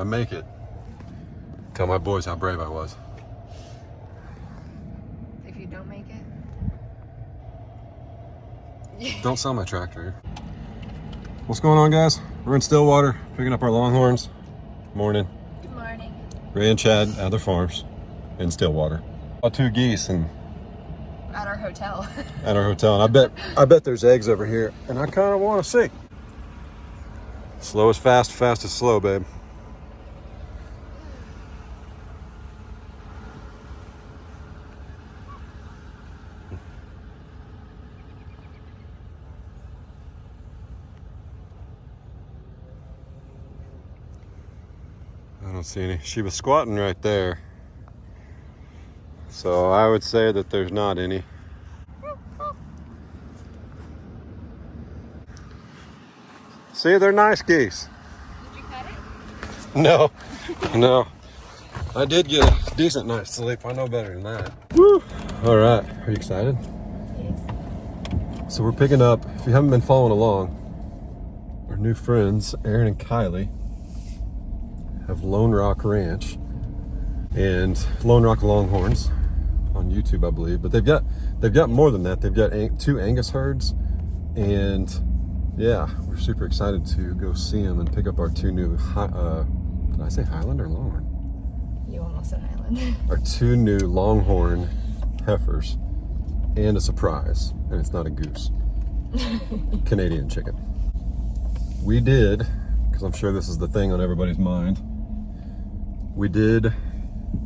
make it, tell my boys how brave I was. If you don't make it, don't sell my tractor. What's going on, guys? We're in Stillwater, picking up our longhorns. Morning. Good morning. Ray and Chad, Adler Farms, in Stillwater. Saw 2 geese and at our hotel. At our hotel, and I bet there's eggs over here, and I kind of want to see. Slow is fast, fast is slow, babe. I don't see any. She was squatting right there. So I would say that there's not any. See, they're nice geese. Did you cut it? No, no. I did get a decent night's sleep. I know better than that. Woo! All right, are you excited? Yes. So we're picking up, if you haven't been following along, our new friends, Aaron and Kylie, have Lone Rock Ranch and Lone Rock Longhorns on YouTube, I believe. But they've got more than that. They've got 2 Angus herds, and yeah, we're super excited to go see them and pick up our 2 new, did I say Highland or Longhorn? You almost said Highland. Our 2 new Longhorn heifers, and a surprise, and it's not a goose. Canadian chicken. We did, because I'm sure this is the thing on everybody's mind, we did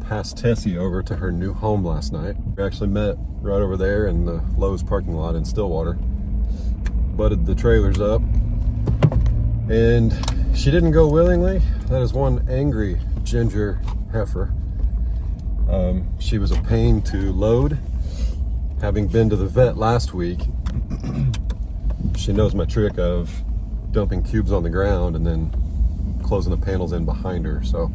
pass Tessie over to her new home last night. We actually met right over there in the Lowe's parking lot in Stillwater. Butted the trailers up, and she didn't go willingly. That is one angry ginger heifer. She was a pain to load. Having been to the vet last week, she knows my trick of dumping cubes on the ground and then closing the panels in behind her. So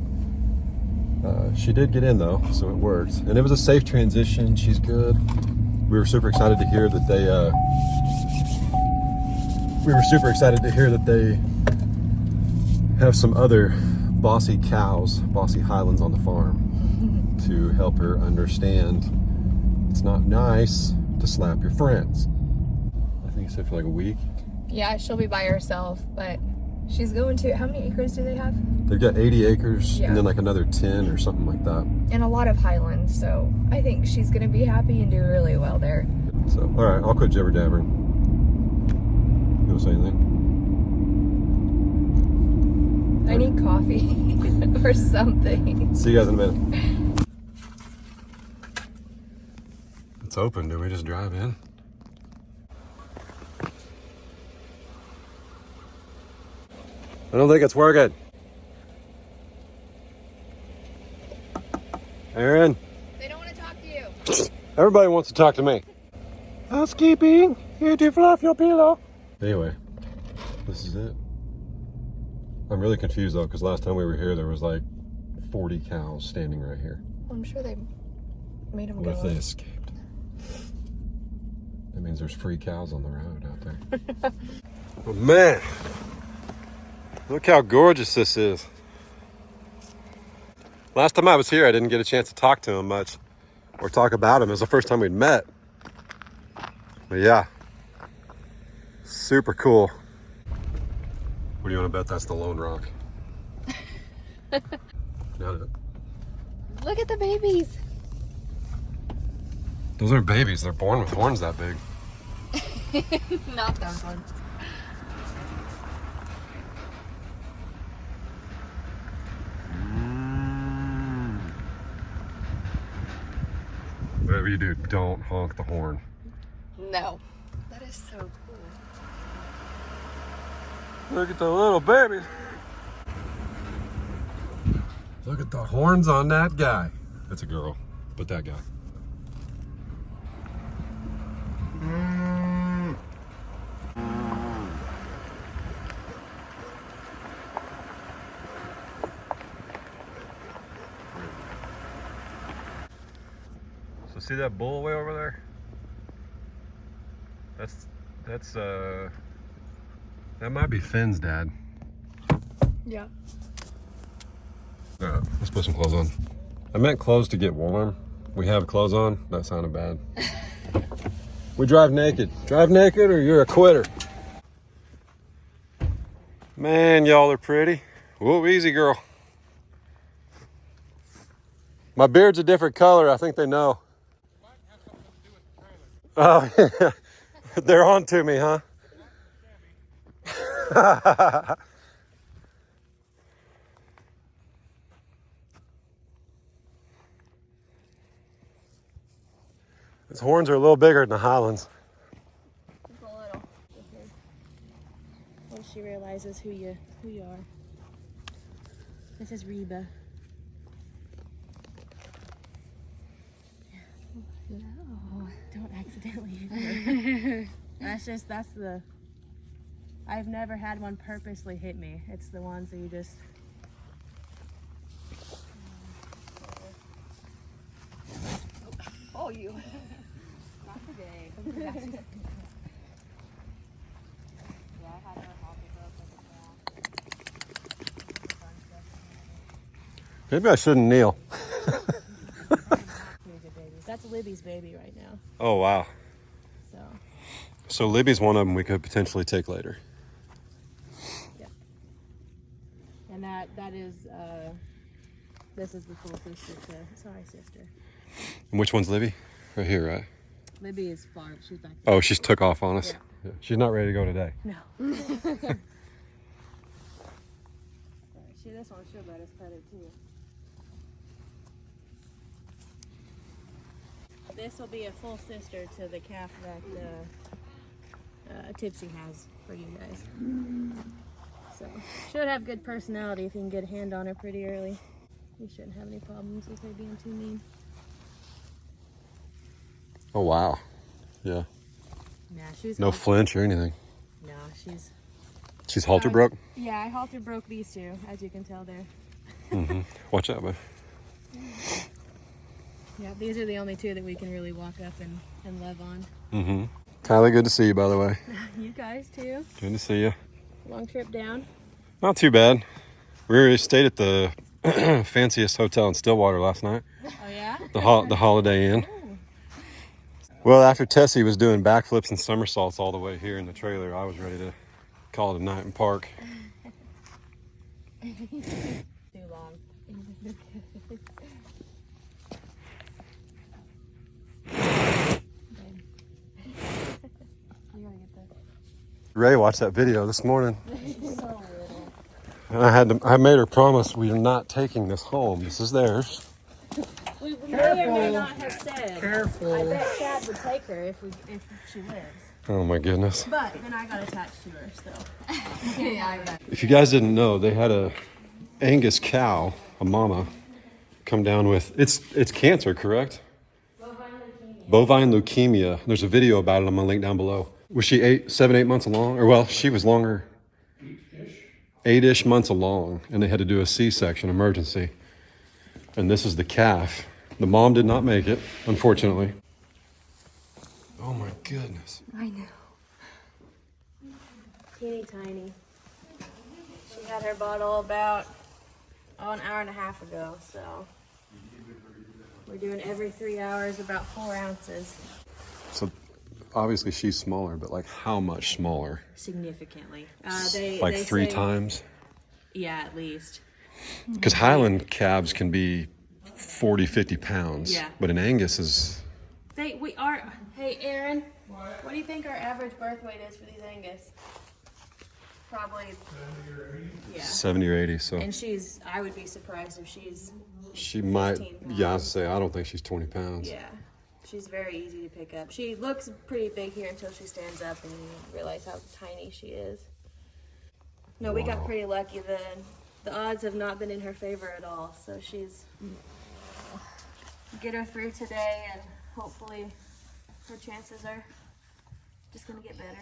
she did get in though, so it worked. And it was a safe transition. She's good. We were super excited to hear that they have some other bossy cows, bossy Highlands on the farm to help her understand it's not nice to slap your friends. I think you said for like a week. Yeah, she'll be by herself, but she's going to, how many acres do they have? They've got 80 acres, yeah, and then like another 10 or something like that. And a lot of Highlands, so I think she's going to be happy and do really well there. So, all right, I'll quit jibber jabbering. You want to say anything? I need coffee or something. See you guys in a minute. It's open. Did we just drive in? I don't think it's working. Aaron? They don't want to talk to you. Everybody wants to talk to me. Housekeeping, here to fluff your pillow. Anyway, this is it. I'm really confused though, because last time we were here, there was like 40 cows standing right here. Well, I'm sure they made them go. What if they escaped? That means there's free cows on the road out there. Oh man, look how gorgeous this is. Last time I was here, I didn't get a chance to talk to him much or talk about him. It was the first time we'd met. But yeah, super cool. What do you want to bet that's the Lone Rock? Look at the babies. Those aren't babies. They're born with horns that big. Not those ones. Whatever you do, don't honk the horn. No. That is so cool. Look at the little babies. Look at the horns on that guy. That's a girl, but that guy. So see that bull way over there? That might be Finn's dad. Yeah. Alright, let's put some clothes on. I meant clothes to get warm. We have clothes on. That sounded bad. We drive naked. Drive naked or you're a quitter. Man, y'all are pretty. Whoa, easy girl. My beard's a different color. I think they know. Oh, yeah. They're on to me, huh? His horns are a little bigger than the Highlands. Just a little. Once she realizes who you are. This is Reba. No, don't accidentally hit her. I've never had one purposely hit me. It's the ones that you just. Oh, you. Not today. Yeah, I had her hop it up like a Maybe I shouldn't kneel. That's Libby's baby right now. Oh, wow. So Libby's one of them we could potentially take later. Yep. And that is, this is the full sister to, sorry sister. And which one's Libby? Right here, right? Libby is far, she's back there. Oh, she's took off on us. Yeah. Yeah. She's not ready to go today. No. This one should let us pet it too. This will be a full sister to the calf that Tipsy has for you guys. So, should have good personality if you can get a hand on her pretty early. You shouldn't have any problems with her being too mean. Oh, wow. Yeah. Yeah, she's No flinch or anything. No, She's halter broke? Yeah, I halter broke these two, as you can tell there. Mm-hmm. Watch out, bud. Yeah, these are the only two that we can really walk up and love on. Mm-hmm. Kylie, good to see you, by the way. You guys too. Good to see you. Long trip down. Not too bad. We stayed at the fanciest hotel in Stillwater last night. Oh yeah? The Holiday Inn. Well, after Tessie was doing backflips and somersaults all the way here in the trailer, I was ready to call it a night and park. Too long. Ray watched that video this morning. So And I made her promise we are not taking this home. This is theirs. we may or may not have said. Careful. I bet Chad would take her if she lives. Oh my goodness. But then I got attached to her, so. Yeah, I bet. If you guys didn't know, they had a Angus cow, a mama, come down with, it's cancer, correct? Bovine leukemia. There's a video about it. I'm gonna link down below. Was she 7-8 months along? Or well, she was longer. 8-ish months along, and they had to do a C-section emergency. And this is the calf. The mom did not make it, unfortunately. Oh my goodness. I know. Teeny tiny. She had her bottle about an hour and a half ago, so we're doing every 3 hours about 4 ounces. So obviously she's smaller, but like how much smaller? Significantly. Like they 3 say- times? Yeah, at least. Because Highland calves can be 40, 50 pounds. Yeah. But an Angus is... Hey, Aaron, what do you think our average birth weight is for these Angus? Probably, yeah. 70 or 80, so And I would be surprised if she's, she might, 15 yeah, I was say, I don't think she's 20 pounds. yeah. She's very easy to pick up. She looks pretty big here until she stands up and you realize how tiny she is. No, we got pretty lucky. The odds have not been in her favor at all. So get her through today and hopefully her chances are just gonna get better.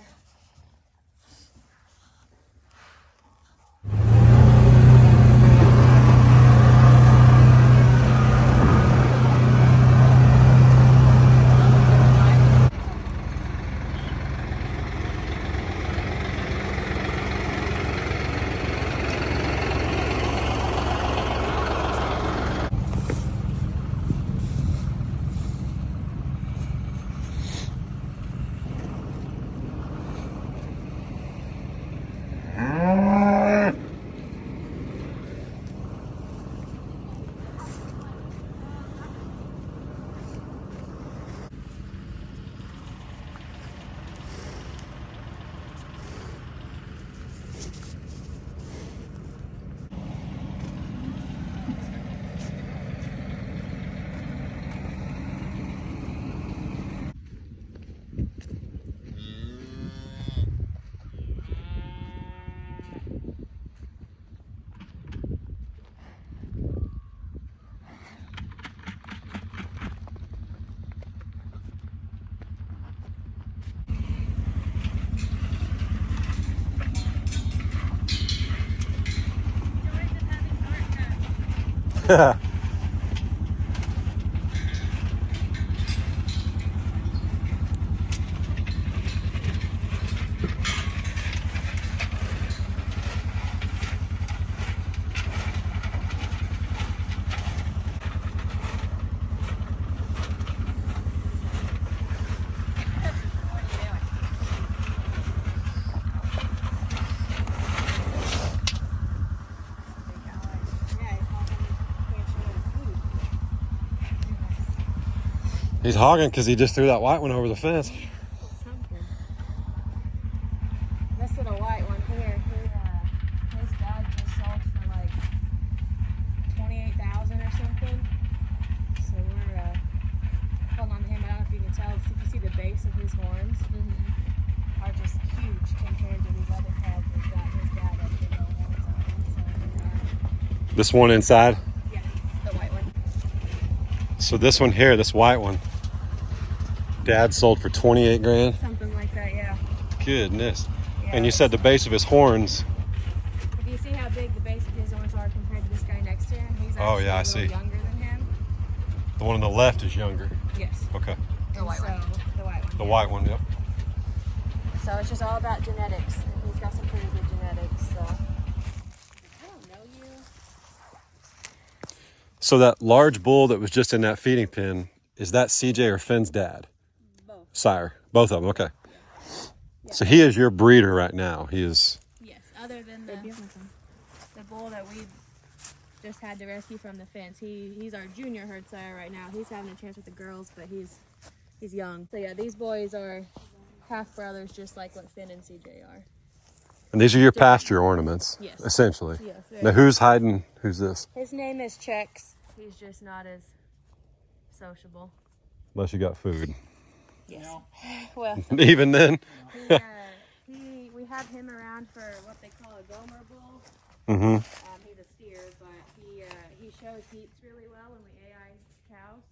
He's hogging because he just threw that white one over the fence. Something. This little white one here, his dad just sold for like $28,000 or something. So we're holding on to him. I don't know if you can tell. If you see the base of his horns, are just huge compared to these other calves. His dad has big old horns on him. So, This one inside. yeah, the white one. So this one here, this white one, Dad sold for 28 grand. Something like that, yeah. Goodness. Yeah. And you said the base of his horns. If you see how big the base of his horns are compared to this guy next to him, he's Oh, actually yeah, I a little see. younger than him. The one on the left is younger. Yes. Okay. The white one. The white one. The yeah. white one, yep. So it's just all about genetics. And he's got some pretty good genetics, so. I don't know you. So that large bull that was just in that feeding pen, is that CJ or Finn's dad? Both. Sire. Both of them, okay. Yeah. So he is your breeder right now. He is. Yes, other than the bull that we just had to rescue from the fence. He's our junior herd sire right now. He's having a chance with the girls, but he's young. So yeah, these boys are half brothers, just like what Finn and CJ are. And these are your pasture ornaments, Yes. essentially. Yes. Now who's hiding? Who's this? His name is Chex. He's just not as sociable. Unless you got food. Yes. Well, Even then. we have him around for what they call a Gomer bull. Mm-hmm. He's a steer, but he shows heaps really well when we AI cows.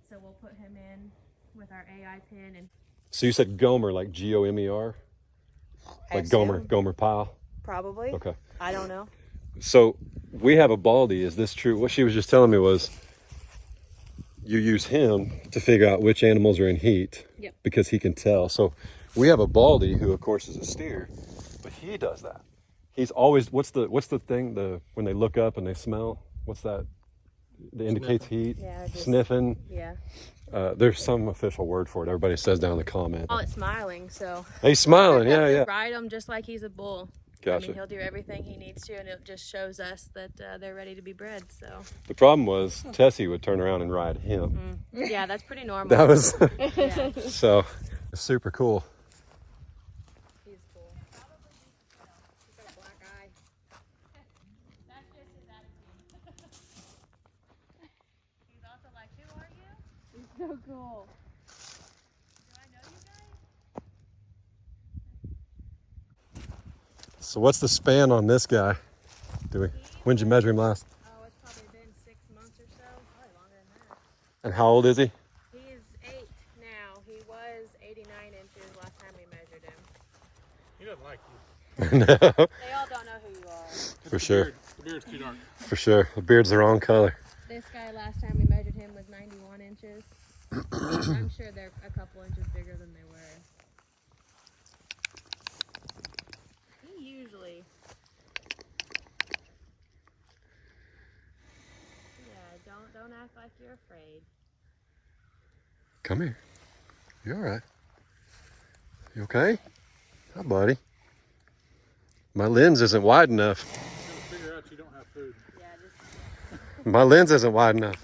So we'll put him in with our AI pin and. So you said Gomer, like Gomer? Like Gomer Pyle? Probably. Okay. I don't know. So we have a Baldy. Is this true? What she was just telling me was you use him to figure out which animals are in heat. Yep. Because he can tell. So we have a Baldy who, of course, is a steer, but he does that. He's always what's the thing when they look up and they smell? What's that? That indicates heat. Yeah, just, Sniffing. Yeah. There's some official word for it. Everybody says down in the comments. Oh, it's smiling. So. He's smiling. Yeah. Ride him just like he's a bull. Gotcha. I mean, he'll do everything he needs to, and it just shows us that they're ready to be bred. So. The problem was Tessie would turn around and ride him. Yeah, that's pretty normal. That was Yeah. so super cool. He's cool. He's got a black eye. That's just his attitude. He's also like, who are you? He's so cool. Do I know you guys? So what's the span on this guy? When'd you measure him last? Oh, it's probably been 6 months or so. Probably longer than that. And how old is he? He's 8 now. He was 89 inches last time we measured him. He doesn't like you. No, They all don't know who you are. for sure. The beard's too dark. For sure. The beard's the wrong color. This guy last time we measured him was 91 inches. I'm sure they're a couple inches bigger than they were. He usually... Yeah, don't act like you're afraid. Come here. You all right? You okay? Hi, buddy. My lens isn't wide enough. You gotta figure out you don't have food. Yeah, just... My lens isn't wide enough.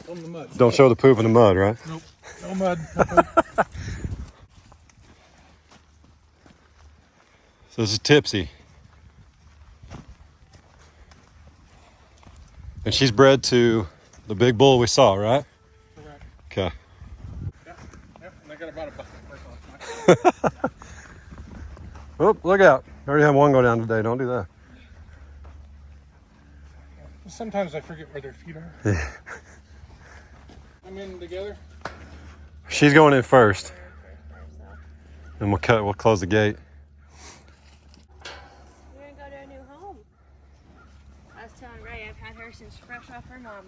On the mud. Don't show the poop in the mud, right? Nope. No mud. So this is Tipsy. And she's bred to the big bull we saw, right? Correct. Okay. Yep. And I got about a bucket worth of Oh, look out. I already had one go down today. Don't do that. Sometimes I forget where their feet are. Yeah. I'm in together. She's going in first. And we'll close the gate. We're gonna go to a new home. I was telling Ray I've had her since fresh off her mama.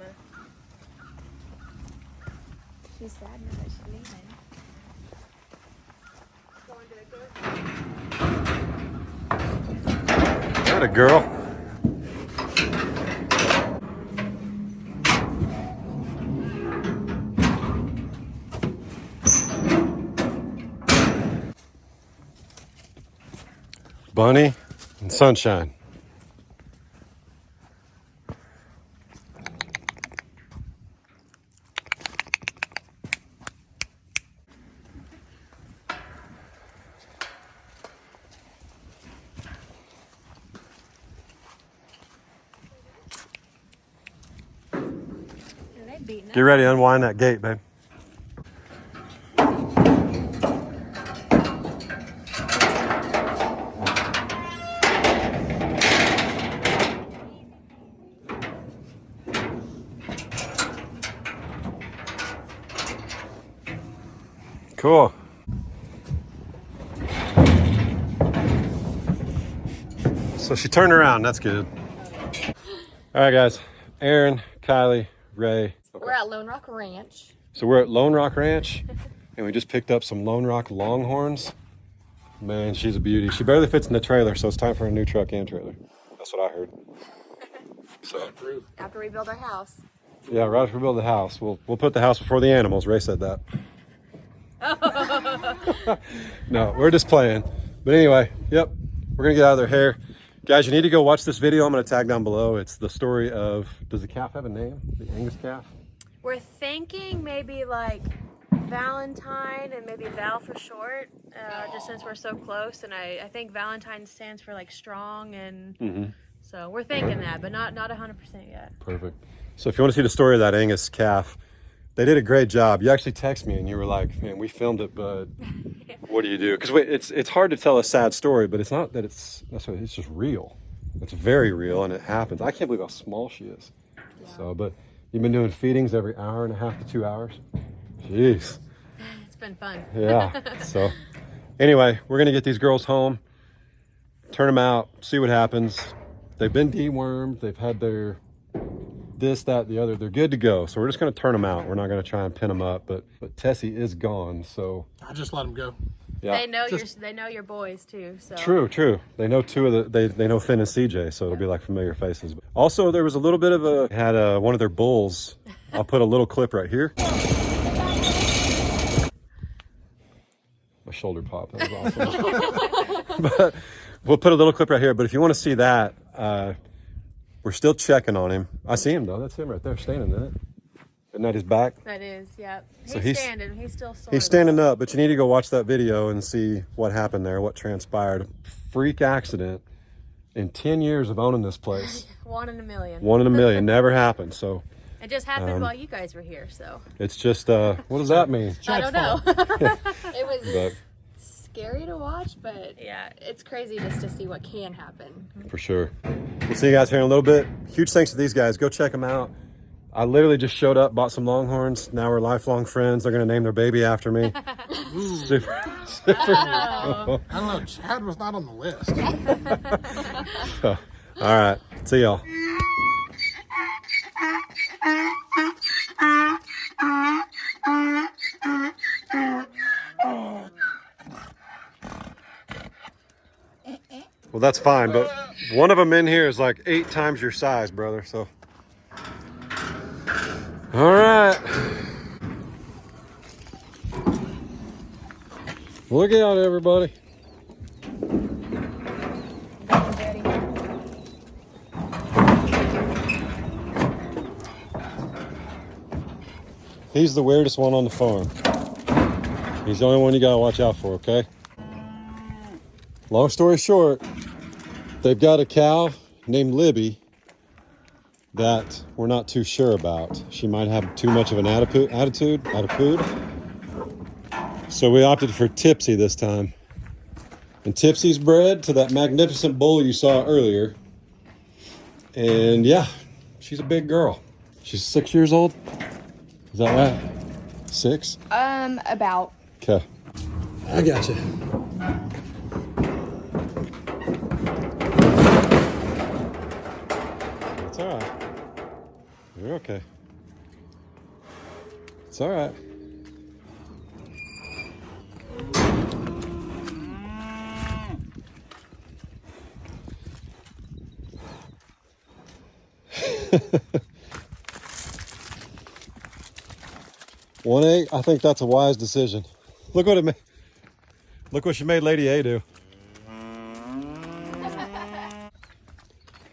She's sad now that she's leaving. Going to a good. That a girl. Bunny and Sunshine. Get ready to unwind that gate, babe. Cool. So she turned around, that's good. All right, guys. Aaron, Kylie, Ray. We're at Lone Rock Ranch. So we're at Lone Rock Ranch, and we just picked up some Lone Rock Longhorns. Man, she's a beauty. She barely fits in the trailer, so it's time for a new truck and trailer. That's what I heard. So After we build our house. yeah, right after we build the house, we'll put the house before the animals. Ray said that. No, we're just playing. But anyway, yep, we're gonna get out of their hair. Guys, you need to go watch this video. I'm gonna tag down below. It's the story of, does the calf have a name? The Angus calf? We're thinking maybe like Valentine and maybe Val for short, just since we're so close. And I think Valentine stands for like strong, and so we're thinking that, but not 100% yet. Perfect. So if you want to see the story of that Angus calf, they did a great job. You actually texted me and you were like, man, we filmed it, but what do you do? Because it's hard to tell a sad story, but it's not that it's just real. It's very real, and it happens. I can't believe how small she is. Yeah. So, but you've been doing feedings every hour and a half to 2 hours. Jeez. It's been fun. Yeah. So anyway, we're going to get these girls home, turn them out, see what happens. They've been dewormed. They've had their this, that, the other. They're good to go. So we're just going to turn them out. We're not going to try and pin them up, but Tessie is gone. So I just let them go. yeah. They know your boys too. So True. They know two of they know Finn and CJ, so it'll be like familiar faces. Also, there was a little bit of one of their bulls. I'll put a little clip right here. My shoulder popped. That was awesome. But we'll put a little clip right here. But if you want to see that, we're still checking on him. I see him though. That's him right there standing, isn't it? Isn't that his back? that is, yep. So He's standing. He's still sore. He's standing up, but you need to go watch that video and see what happened there, what transpired. Freak accident in 10 years of owning this place. 1 in a million. 1 in a million, never happened. So It just happened while you guys were here, so. it's just, what does that mean? I don't know. It was But scary to watch, but yeah, it's crazy just to see what can happen. for sure. We'll see you guys here in a little bit. Huge thanks to these guys. Go check them out. I literally just showed up, bought some Longhorns. Now we're lifelong friends. They're going to name their baby after me. Super cool. I don't know. Chad was not on the list. All right. See y'all. Well, that's fine, but one of them in here is like 8 times your size, brother. So, all right. Look out, everybody. He's the weirdest one on the farm. He's the only one you gotta watch out for, okay? Long story short, they've got a cow named Libby that we're not too sure about. She might have too much of an attitude. So we opted for Tipsy this time. And Tipsy's bred to that magnificent bull you saw earlier. And yeah, she's a big girl. She's 6 years old. Is that right? 6? About. Okay. I got you. It's all right. You're okay. It's all right. One egg, I think that's a wise decision. Look what it made. Look what she made Lady A do.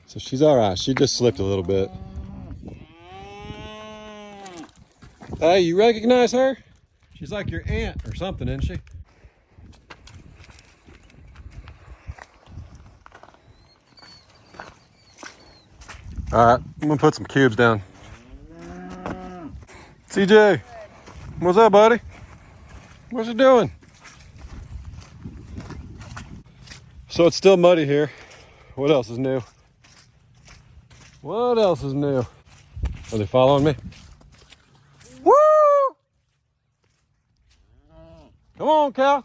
So she's all right. She just slipped a little bit. Hey, you recognize her? She's like your aunt or something, isn't she? All right, I'm gonna put some cubes down. CJ, what's up, buddy? What's you doing? So it's still muddy here. What else is new? What else is new? Are they following me? Woo! Come on, Cal.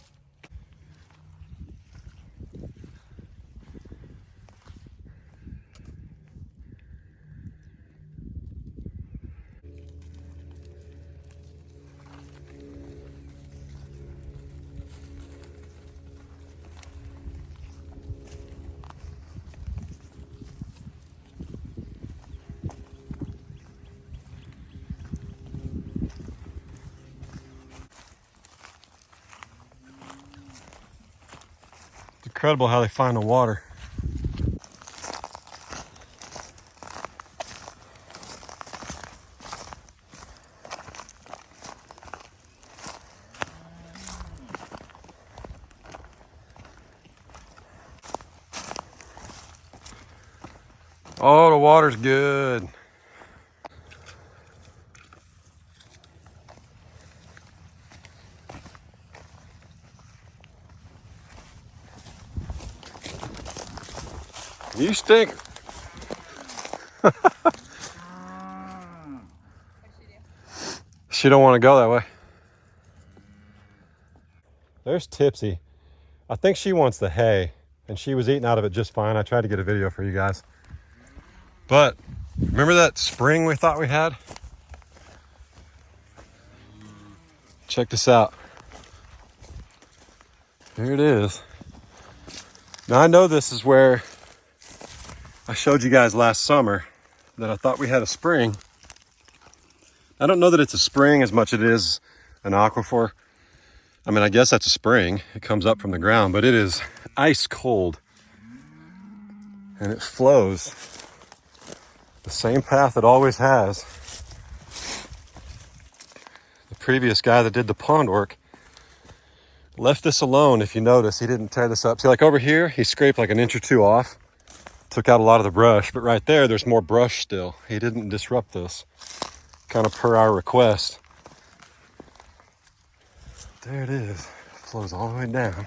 Incredible how they find the water. Oh, the water's good. You stink. She don't want to go that way. There's Tipsy. I think she wants the hay, and she was eating out of it just fine. I tried to get a video for you guys. But remember that spring we thought we had? Check this out. Here it is. Now I know this is where I showed you guys last summer that I thought we had a spring. I don't know that it's a spring as much as it is an aquifer. I mean, I guess that's a spring. It comes up from the ground, but it is ice cold. And it flows the same path it always has. The previous guy that did the pond work left this alone. If you notice, he didn't tear this up. See, like over here, he scraped like an inch or two off. Took out a lot of the brush, but right there's more brush still. He didn't disrupt this, kind of per our request. There it is. It flows all the way down.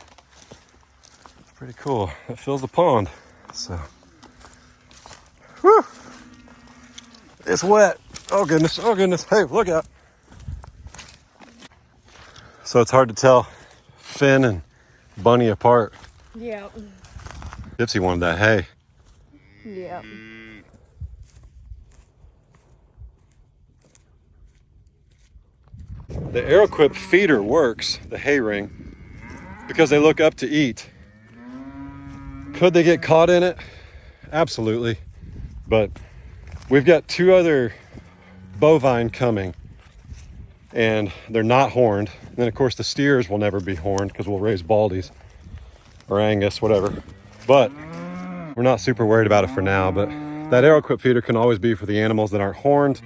It's pretty cool. It fills the pond. So, whew. It's wet. Oh goodness, oh goodness. Hey, look out. So it's hard to tell Finn and Bunny apart. Yeah. Gypsy wanted that hay. Yeah. The Aeroquip feeder works, the hay ring, because they look up to eat. Could they get caught in it? Absolutely. But we've got 2 other bovine coming, and they're not horned. And then of course the steers will never be horned because we'll raise Baldies or Angus, whatever. But we're not super worried about it for now. But that Aeroquip feeder can always be for the animals that aren't horned.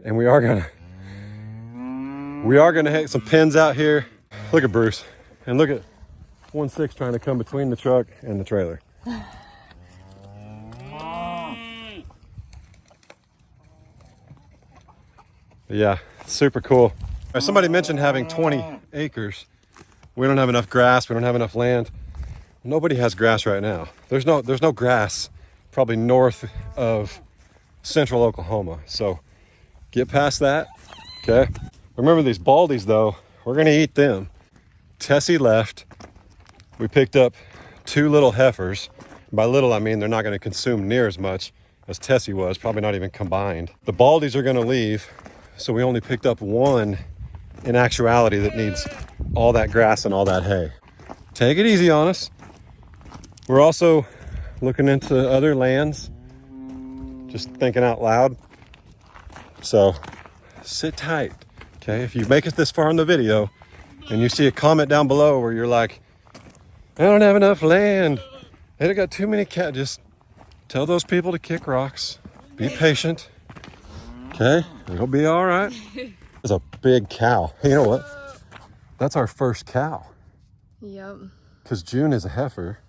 And we are gonna hang some pins out here. Look at Bruce, and look at 1-6 trying to come between the truck and the trailer. Yeah, super cool. Somebody mentioned having 20 acres. We don't have enough grass. We don't have enough land. Nobody has grass right now. There's no grass probably north of central Oklahoma. So get past that, okay? Remember these baldies though, we're gonna eat them. Tessie left. We picked up 2 little heifers. By little, I mean they're not gonna consume near as much as Tessie was, probably not even combined. The baldies are gonna leave, so we only picked up 1 in actuality that needs all that grass and all that hay. Take it easy on us. We're also looking into other lands, just thinking out loud. So sit tight, okay? If you make it this far in the video and you see a comment down below where you're like, I don't have enough land, I got too many cats, just tell those people to kick rocks. Be patient, okay? It'll be all right. It's a big cow. Hey, you know what? That's our first cow. Yep. Because June is a heifer.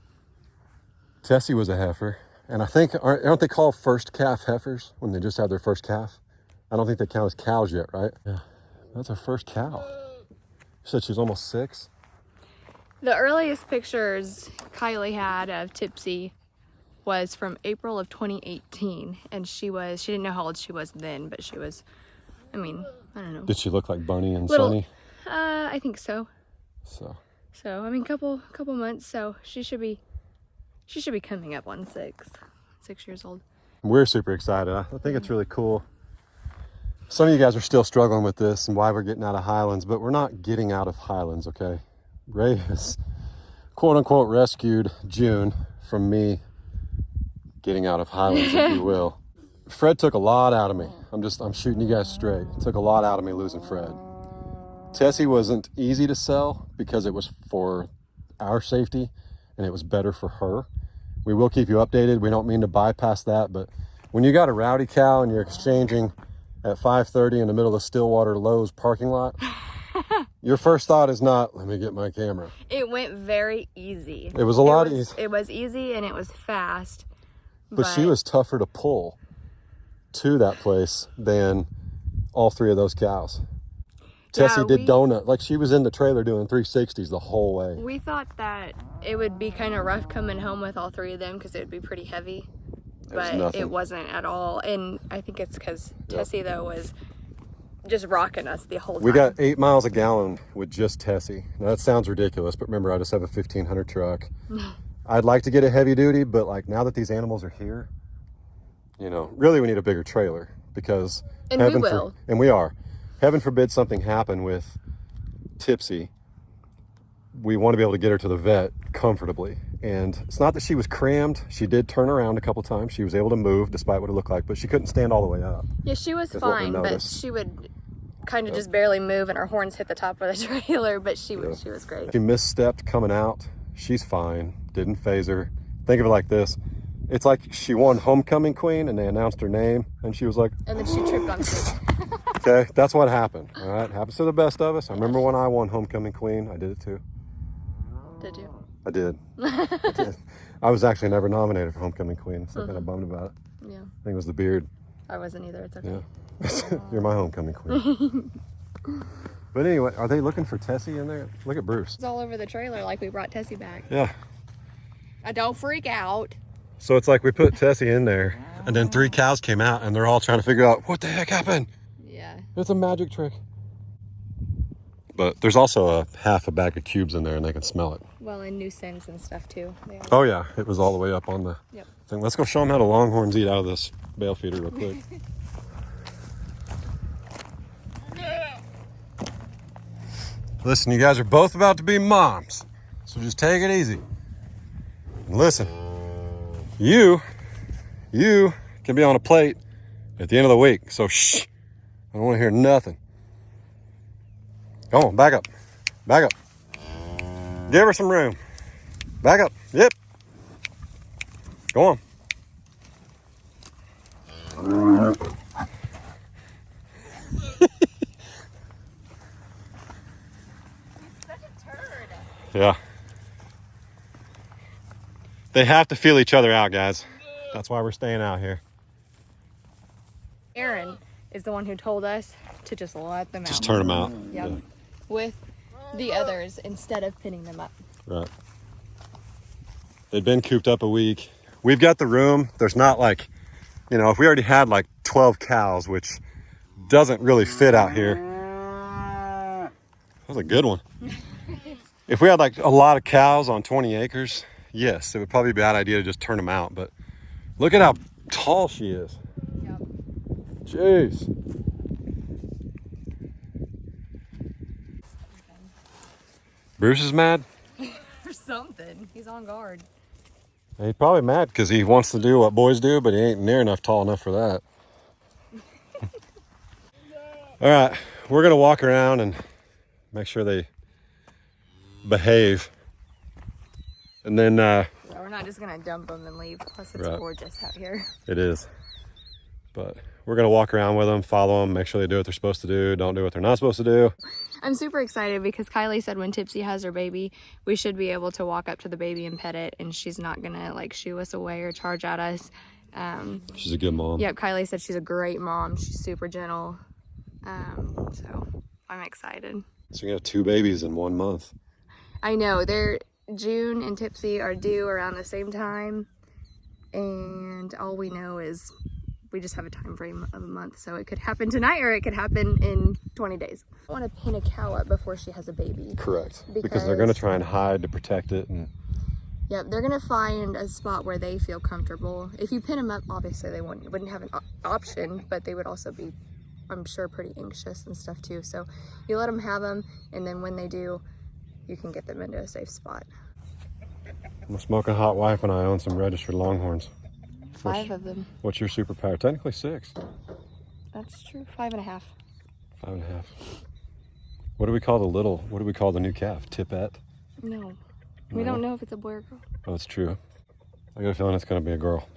Tessie was a heifer. And I think, aren't they called first calf heifers when they just have their first calf? I don't think they count as cows yet, right? Yeah. That's our first cow. You said she was almost 6? The earliest pictures Kylie had of Tipsy was from April of 2018. And she didn't know how old she was then, but she was, I mean, I don't know. Did she look like Bunny and Little, Sunny? I think so. So, I mean, couple months, so she should be coming up on 6 years old. we're super excited. I think it's really cool. Some of you guys are still struggling with this and why we're getting out of Highlands, but we're not getting out of Highlands, okay? Ray has quote unquote rescued June from me getting out of Highlands, if you will. Fred took a lot out of me. I'm shooting you guys straight. It took a lot out of me losing Fred. Tessie wasn't easy to sell because it was for our safety and it was better for her. We will keep you updated. We don't mean to bypass that, but when you got a rowdy cow and you're exchanging at 5:30 in the middle of Stillwater Lowe's parking lot, your first thought is not, let me get my camera. It went very easy. It was a lot easy. It was easy and it was fast. But she was tougher to pull to that place than all 3 of those cows. Tessie did donut, like she was in the trailer doing 360s the whole way. We thought that it would be kind of rough coming home with all 3 of them because it would be pretty heavy. But it wasn't at all. And I think it's because Tessie, though, was just rocking us the whole time. We got 8 miles a gallon with just Tessie. Now that sounds ridiculous, but remember I just have a 1500 truck. I'd like to get a heavy duty, but like now that these animals are here, you know, really we need a bigger trailer because and we will. And we are. Heaven forbid something happen with Tipsy. We want to be able to get her to the vet comfortably. And it's not that she was crammed. She did turn around a couple times. She was able to move despite what it looked like, but she couldn't stand all the way up. Yeah, she was fine, but she would kind of just barely move and her horns hit the top of the trailer, but she was great. She misstepped coming out. She's fine. Didn't phase her. Think of it like this. It's like she won Homecoming Queen and they announced her name and she was like, and then she tripped on stage. Okay, that's what happened. All right, happens to the best of us. I remember when I won Homecoming Queen. I did it too. Did you? I did. I did. I was actually never nominated for Homecoming Queen, so I'm kind of bummed about it. Yeah. I think it was the beard. I wasn't either. It's okay. Yeah. You're my Homecoming Queen. But anyway, are they looking for Tessie in there? Look at Bruce. It's all over the trailer like we brought Tessie back. Yeah. Don't freak out. So it's like we put Tessie in there, and then 3 cows came out, and they're all trying to figure out what the heck happened. Yeah. It's a magic trick. But there's also a half a bag of cubes in there, and they can smell it. Well, and new scents and stuff too. Oh yeah, it was all the way up on the Yep. thing. Let's go show them how the longhorns eat out of this bale feeder real quick. Listen, you guys are both about to be moms, so just take it easy. And listen, you can be on a plate at the end of the week, so shh, I don't want to hear nothing. Come on, back up, back up. Give her some room. Back up, yep. Go on. Such a turd. Yeah. They have to feel each other out, guys. That's why we're staying out here. Aaron is the one who told us to just let them out. Just turn them out. Yep. Yeah. With the others instead of pinning them up. Right. They'd been cooped up a week. We've got the room. There's not like, you know, if we already had like 12 cows, which doesn't really fit out here. That was a good one. If we had like a lot of cows on 20 acres, yes, it would probably be a bad idea to just turn them out. But look at how tall she is. Yep. Jeez. Bruce is mad. Or something. He's on guard. He's probably mad because he wants to do what boys do, but he ain't near enough tall enough for that. All right, we're gonna walk around and make sure they behave. And then We're not just gonna dump them and leave. Plus it's Right. gorgeous out here. it is. But we're gonna walk around with them, follow them, make sure they do what they're supposed to do, don't do what they're not supposed to do. I'm super excited because Kylie said when Tipsy has her baby, we should be able to walk up to the baby and pet it, and she's not gonna like shoo us away or charge at us. She's a good mom. Yep, Kylie said she's a great mom. She's super gentle. So I'm excited. So you have 2 babies in 1 month. I know, June and Tipsy are due around the same time, and all we know is we just have a time frame of a month, so it could happen tonight or it could happen in 20 days. I want to pin a cow up before she has a baby. Correct. Because they're going to try and hide to protect it. And Yep, they're going to find a spot where they feel comfortable. If you pin them up, obviously they wouldn't have an option, but they would also be, I'm sure, pretty anxious and stuff too. So you let them have them, and then when they do, you can get them into a safe spot. my smoking hot wife and I own some registered Longhorns. 5 of them. What's your superpower? Technically 6. That's true. 5.5. 5.5. What do we call the new calf? Tippet? No. We don't know if it's a boy or girl. Oh, it's true. I got a feeling it's going to be a girl.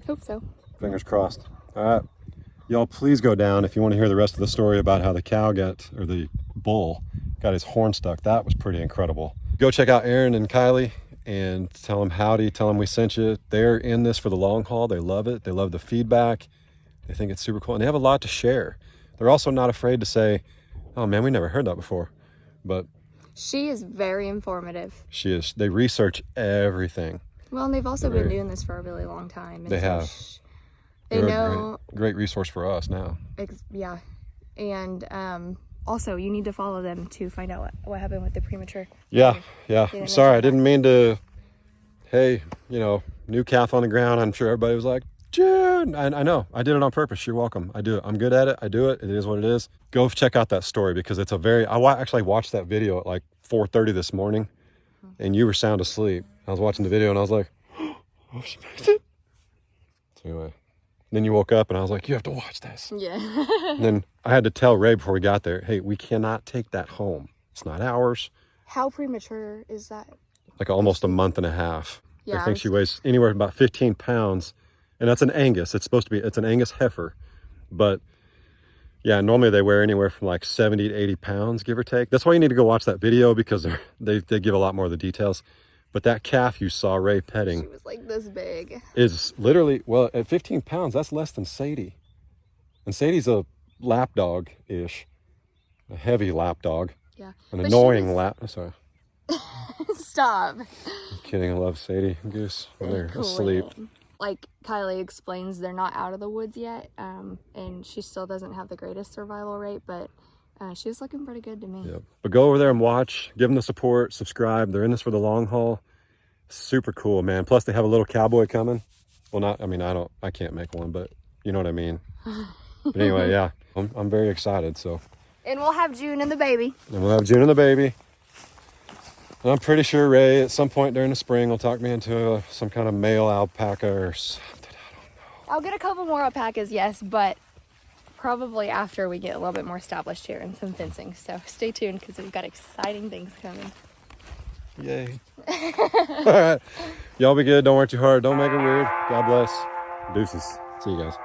Hope so. Fingers crossed. All right. Y'all, please go down if you want to hear the rest of the story about how the bull got his horn stuck. That was pretty incredible. Go check out Aaron and Kylie and tell them howdy. Tell them we sent you. They're in this for the long haul. They love it. They love the feedback. They think it's super cool. And they have a lot to share. They're also not afraid to say, oh man, we never heard that before. But She is very informative. she is. They research everything. Well, and they've also been doing this for a really long time. And They so have. They They're know. a great resource for us now. Yeah. And also, you need to follow them to find out what happened with the premature. Yeah. I'm didn't sorry. I mention didn't mean to. Hey, new calf on the ground. I'm sure everybody was like, June. I know. I did it on purpose. You're welcome. I do it. I'm good at it. I do it. It is what it is. Go check out that story because it's actually watched that video at like 4:30 this morning, and you were sound asleep. I was watching the video and I was like, oh, she made it. So anyway, then you woke up and I was like, you have to watch this. Yeah. And then I had to tell Ray before we got there, hey, we cannot take that home. It's not ours. How premature is that? Like almost a month and a half. Yeah, I think she weighs anywhere about 15 pounds. And that's an Angus. It's an Angus heifer. But yeah, normally they weigh anywhere from like 70 to 80 pounds, give or take. That's why you need to go watch that video because they give a lot more of the details. But that calf you saw Ray petting. She was like this big. Is literally, well, at 15 pounds, that's less than Sadie. And Sadie's a lap dog-ish. A heavy lap dog. Yeah. An But annoying she lap. Sorry. Stop. I'm kidding. I love Sadie and Goose when they're asleep. Like Kylie explains, they're not out of the woods yet, and she still doesn't have the greatest survival rate, but she was looking pretty good to me. Yep. But go over there and watch. Give them the support. Subscribe. They're in this for the long haul. Super cool, man. Plus, they have a little cowboy coming. Well, I can't make one, but you know what I mean. But anyway, yeah, I'm very excited. So. And we'll have June and the baby. And we'll have June and the baby. And I'm pretty sure Ray, at some point during the spring, will talk me into some kind of male alpaca or something. I don't know. I'll get a couple more alpacas, yes, but probably after we get a little bit more established here and some fencing. So stay tuned because we've got exciting things coming. Yay. All right. Y'all be good. Don't work too hard. Don't make it weird. God bless. Deuces. See you guys.